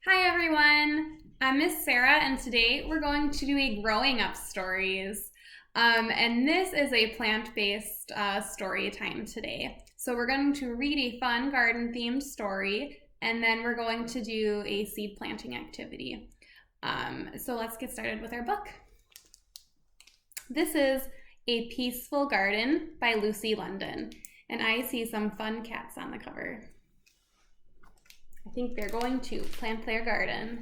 Hi everyone, I'm Miss Sarah and today we're going to do a growing up stories. And this is a plant-based story time today. So we're going to read a fun garden themed story and then we're going to do a seed planting activity. So let's get started with our book. This is A Peaceful Garden by Lucy London, and I see some fun cats on the cover. I think they're going to plant their garden.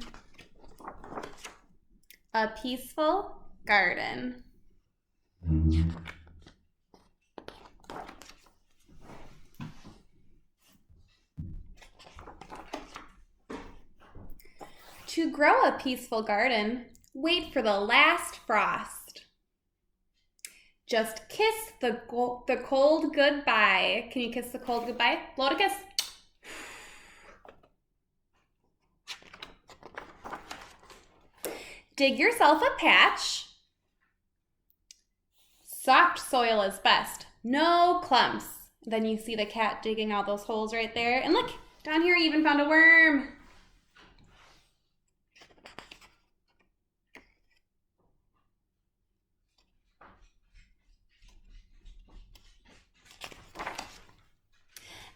A Peaceful Garden. To grow a peaceful garden, wait for the last frost. Just kiss the cold goodbye. Can you kiss the cold goodbye? Blow it a kiss. Dig yourself a patch. Soft soil is best. No clumps. Then you see the cat digging all those holes right there. And look, down here you even found a worm.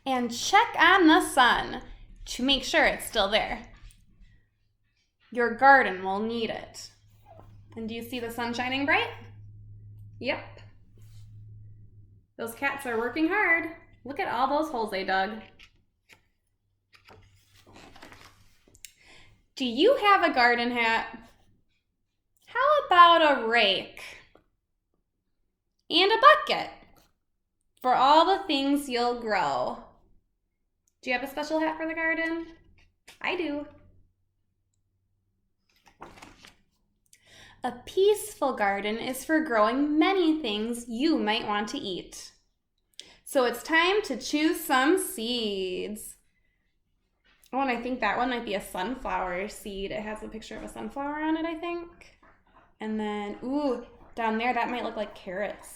And check on the sun to make sure it's still there. Your garden will need it. And do you see the sun shining bright? Yep. Those cats are working hard. Look at all those holes they dug. Do you have a garden hat? How about a rake? And a bucket for all the things you'll grow. Do you have a special hat for the garden? I do. A peaceful garden is for growing many things you might want to eat. So it's time to choose some seeds. Oh, and I think that one might be a sunflower seed. It has a picture of a sunflower on it, I think. And then, ooh, down there, that might look like carrots.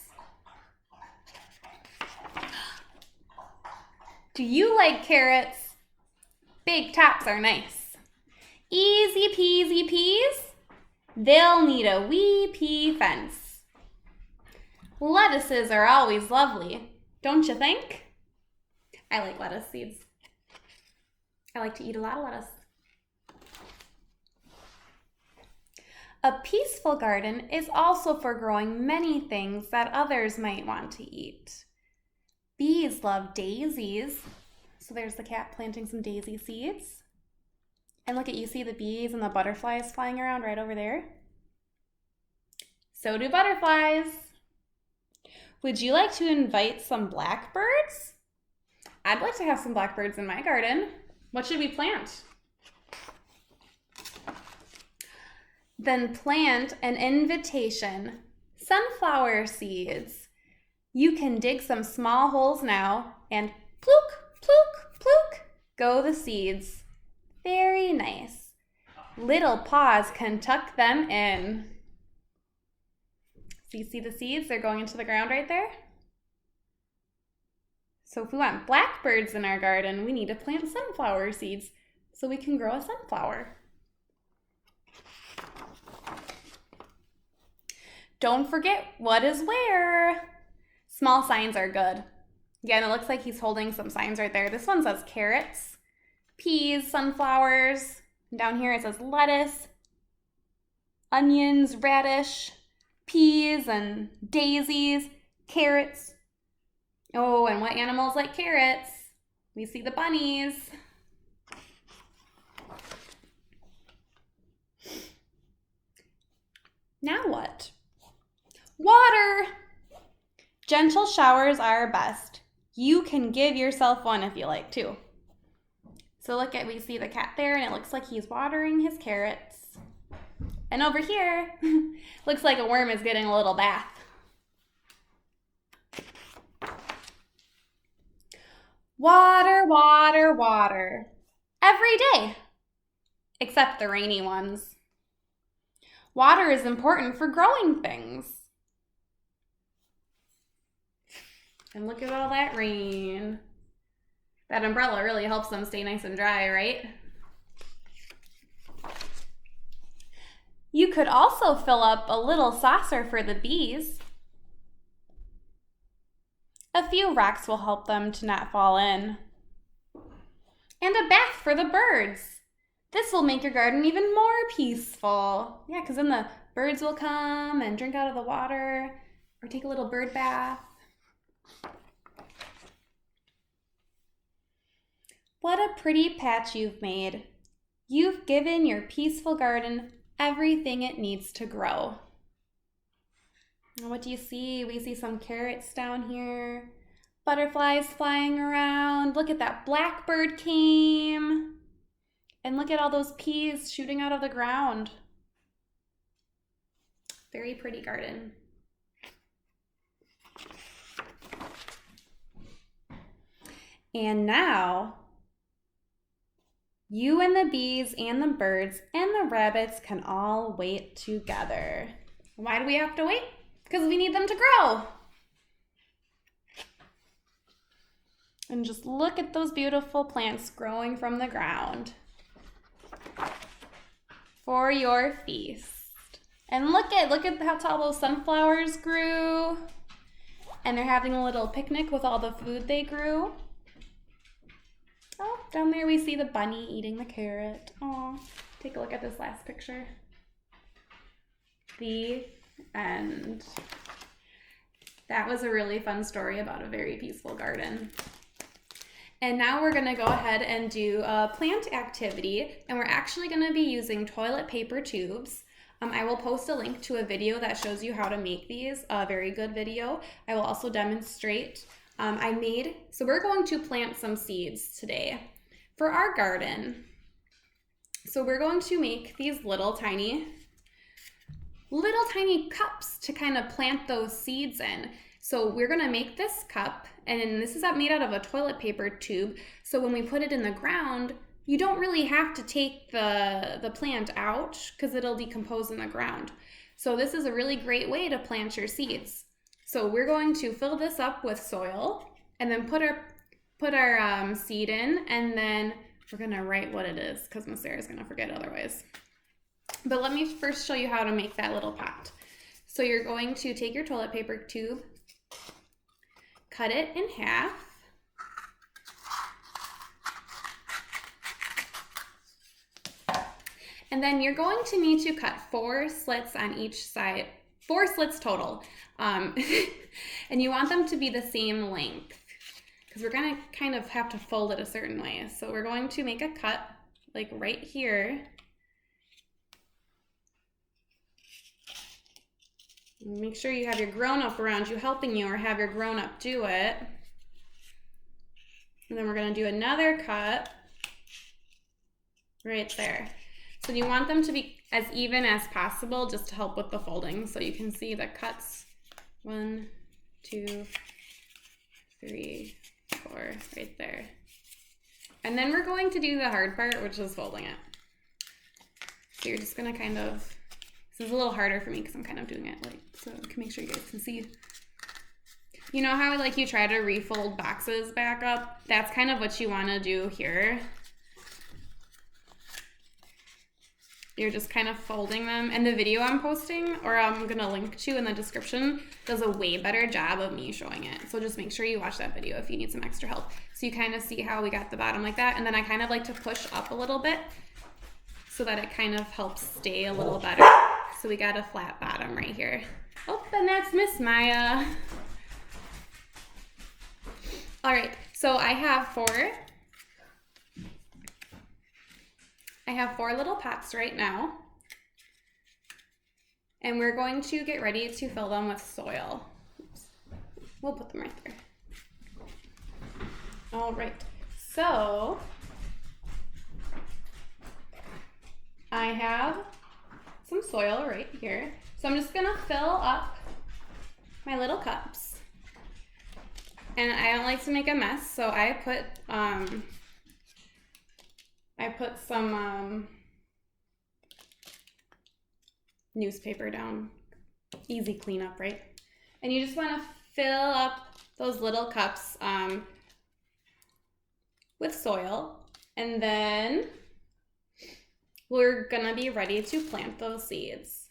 Do you like carrots? Big tops are nice. Easy peasy peas. They'll need a wee pea fence. Lettuces are always lovely, don't you think? I like lettuce seeds. I like to eat a lot of lettuce. A peaceful garden is also for growing many things that others might want to eat. Bees love daisies. So there's the cat planting some daisy seeds. And look at, you see the bees and the butterflies flying around right over there? So do butterflies. Would you like to invite some blackbirds? I'd like to have some blackbirds in my garden. What should we plant? Then plant an invitation. Sunflower seeds. You can dig some small holes now and plook, plook, plook, go the seeds. Very nice. Little paws can tuck them in. So you see the seeds? They're going into the ground right there. So if we want blackbirds in our garden, we need to plant sunflower seeds so we can grow a sunflower. Don't forget what is where. Small signs are good. Again, it looks like he's holding some signs right there. This one says carrots, peas, sunflowers. Down here it says lettuce, onions, radish, peas, and daisies, carrots. Oh, and what animals like carrots? We see the bunnies. Now what? Water! Gentle showers are best. You can give yourself one if you like to. So look at, we see the cat there and it looks like he's watering his carrots. And over here, looks like a worm is getting a little bath. Water, water, water. Every day, except the rainy ones. Water is important for growing things. And look at all that rain. That umbrella really helps them stay nice and dry, right? You could also fill up a little saucer for the bees. A few rocks will help them to not fall in. And a bath for the birds. This will make your garden even more peaceful. Yeah, because then the birds will come and drink out of the water or take a little bird bath. What a pretty patch you've made. You've given your peaceful garden everything it needs to grow. And what do you see? We see some carrots down here, butterflies flying around. Look at that blackbird came. And look at all those peas shooting out of the ground. Very pretty garden. And now, you and the bees and the birds and the rabbits can all wait together. Why do we have to wait? Because we need them to grow. And just look at those beautiful plants growing from the ground for your feast. And look at how tall those sunflowers grew. And they're having a little picnic with all the food they grew. Oh, down there we see the bunny eating the carrot. Oh, take a look at this last picture. The end. That was a really fun story about a very peaceful garden. And now we're gonna go ahead and do a plant activity, and we're actually gonna be using toilet paper tubes. I will post a link to a video that shows you how to make these, a very good video. I will also demonstrate. So we're going to plant some seeds today for our garden. So we're going to make these little tiny cups to kind of plant those seeds in. So we're gonna make this cup, and this is made out of a toilet paper tube. So when we put it in the ground, you don't really have to take the plant out because it'll decompose in the ground. So this is a really great way to plant your seeds. So we're going to fill this up with soil and then put our seed in, and then we're gonna write what it is because Miss Sarah's gonna forget otherwise. But let me first show you how to make that little pot. So you're going to take your toilet paper tube, cut it in half, and then you're going to need to cut 4 slits on each side, 4 slits total. And you want them to be the same length because we're gonna kind of have to fold it a certain way. So we're going to make a cut like right here. Make sure you have your grown-up around you helping you, or have your grown-up do it. And then we're gonna do another cut right there. So you want them to be as even as possible just to help with the folding. So you can see the cuts, 1, 2, 3, 4, right there. And then we're going to do the hard part, which is folding it. So you're just gonna kind of, this is a little harder for me because I'm kind of doing it like, so I can make sure you guys can see. You know how like you try to refold boxes back up? That's kind of what you wanna do here. You're just kind of folding them. And the video I'm posting, or I'm gonna link to in the description, does a way better job of me showing it. So just make sure you watch that video if you need some extra help. So you kind of see how we got the bottom like that. And then I kind of like to push up a little bit so that it kind of helps stay a little better. So we got a flat bottom right here. Oh, and that's Miss Maya. All right, so I have 4 little pots right now, and we're going to get ready to fill them with soil. Oops. We'll put them right there. All right, so I have some soil right here. So I'm just gonna fill up my little cups, and I don't like to make a mess, so I put some newspaper down. Easy cleanup, right? And you just want to fill up those little cups with soil, and then we're gonna be ready to plant those seeds.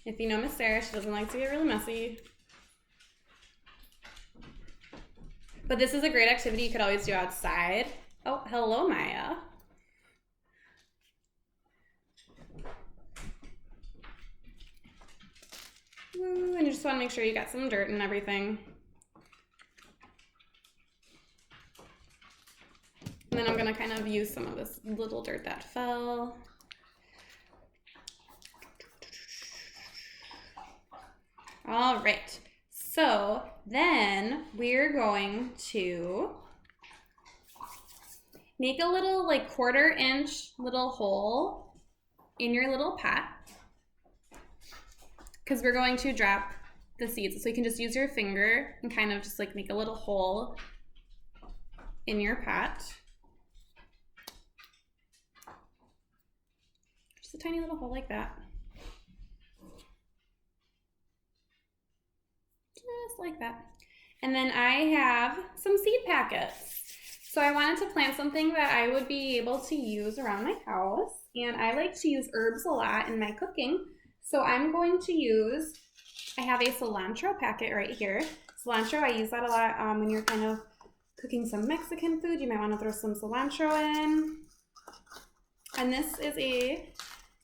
If you know Miss Sarah, she doesn't like to get really messy. But this is a great activity you could always do outside. Oh, hello, Maya. Ooh, and you just want to make sure you got some dirt and everything. And then I'm gonna kind of use some of this little dirt that fell. All right, so then we're going to make a little like 1/4 inch little hole in your little pot, because we're going to drop the seeds. So you can just use your finger and kind of just like make a little hole in your pot. Just a tiny little hole like that. Just like that. And then I have some seed packets. So I wanted to plant something that I would be able to use around my house. And I like to use herbs a lot in my cooking. So I'm going to use, I have a cilantro packet right here. Cilantro, I use that a lot when you're kind of cooking some Mexican food. You might want to throw some cilantro in. And this is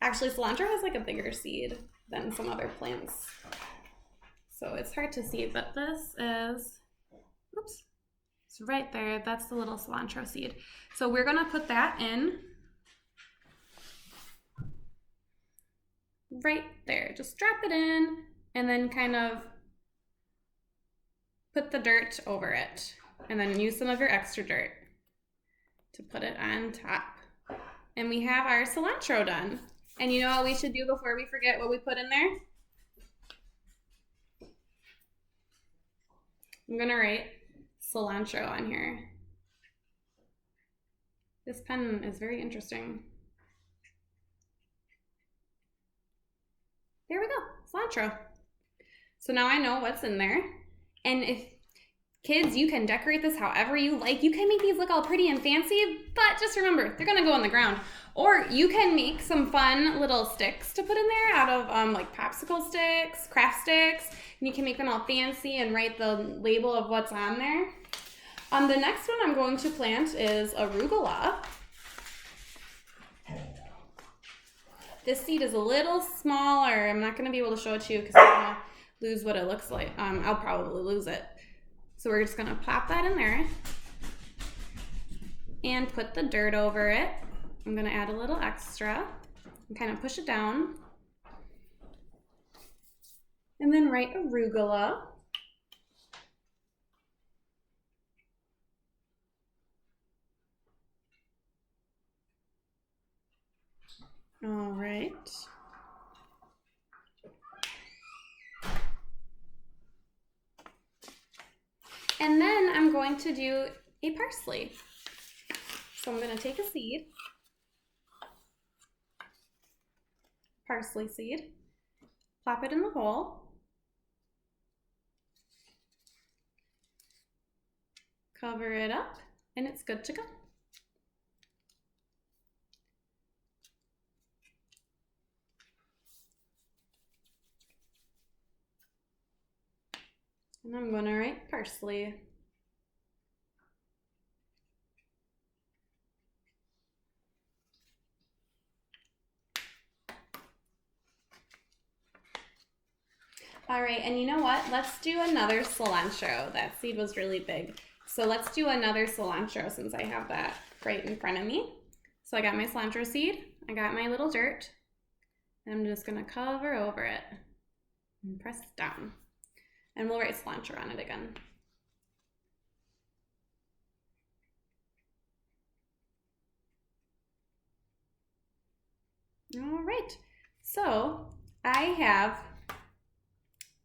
actually cilantro has like a bigger seed than some other plants. So it's hard to see, but this is, oops, it's right there. That's the little cilantro seed. So we're gonna put that in right there. Just drop it in and then kind of put the dirt over it. And then use some of your extra dirt to put it on top. And we have our cilantro done. And you know what we should do before we forget what we put in there? I'm gonna write cilantro on here. This pen is very interesting. There we go, cilantro. So now I know what's in there. And if kids, you can decorate this however you like. You can make these look all pretty and fancy, but just remember, they're gonna go on the ground. Or you can make some fun little sticks to put in there out of like popsicle sticks, craft sticks, and you can make them all fancy and write the label of what's on there. The next one I'm going to plant is arugula. This seed is a little smaller. I'm not gonna be able to show it to you because I'm gonna lose what it looks like. I'll probably lose it. So we're just gonna pop that in there and put the dirt over it. I'm gonna add a little extra and kind of push it down. And then write arugula. All right. And then I'm going to do a parsley. So I'm going to take a seed, parsley seed, plop it in the hole, cover it up, and it's good to go. And I'm going to write parsley. All right, and you know what? Let's do another cilantro. That seed was really big. So let's do another cilantro since I have that right in front of me. So I got my cilantro seed, I got my little dirt, and I'm just gonna cover over it and press down. And we'll write cilantro on it again. All right, so I have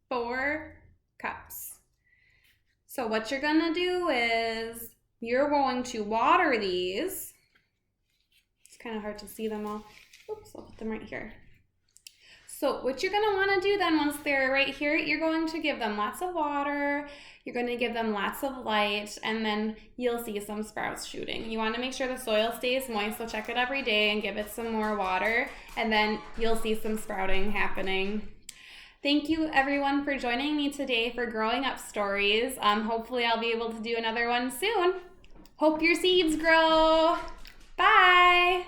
4 cups. So what you're gonna do is you're going to water these. It's kind of hard to see them all. Oops, I'll put them right here. So what you're going to want to do then once they're right here, you're going to give them lots of water, you're going to give them lots of light, and then you'll see some sprouts shooting. You want to make sure the soil stays moist, so check it every day and give it some more water, and then you'll see some sprouting happening. Thank you everyone for joining me today for Growing Up Stories. Hopefully I'll be able to do another one soon. Hope your seeds grow. Bye!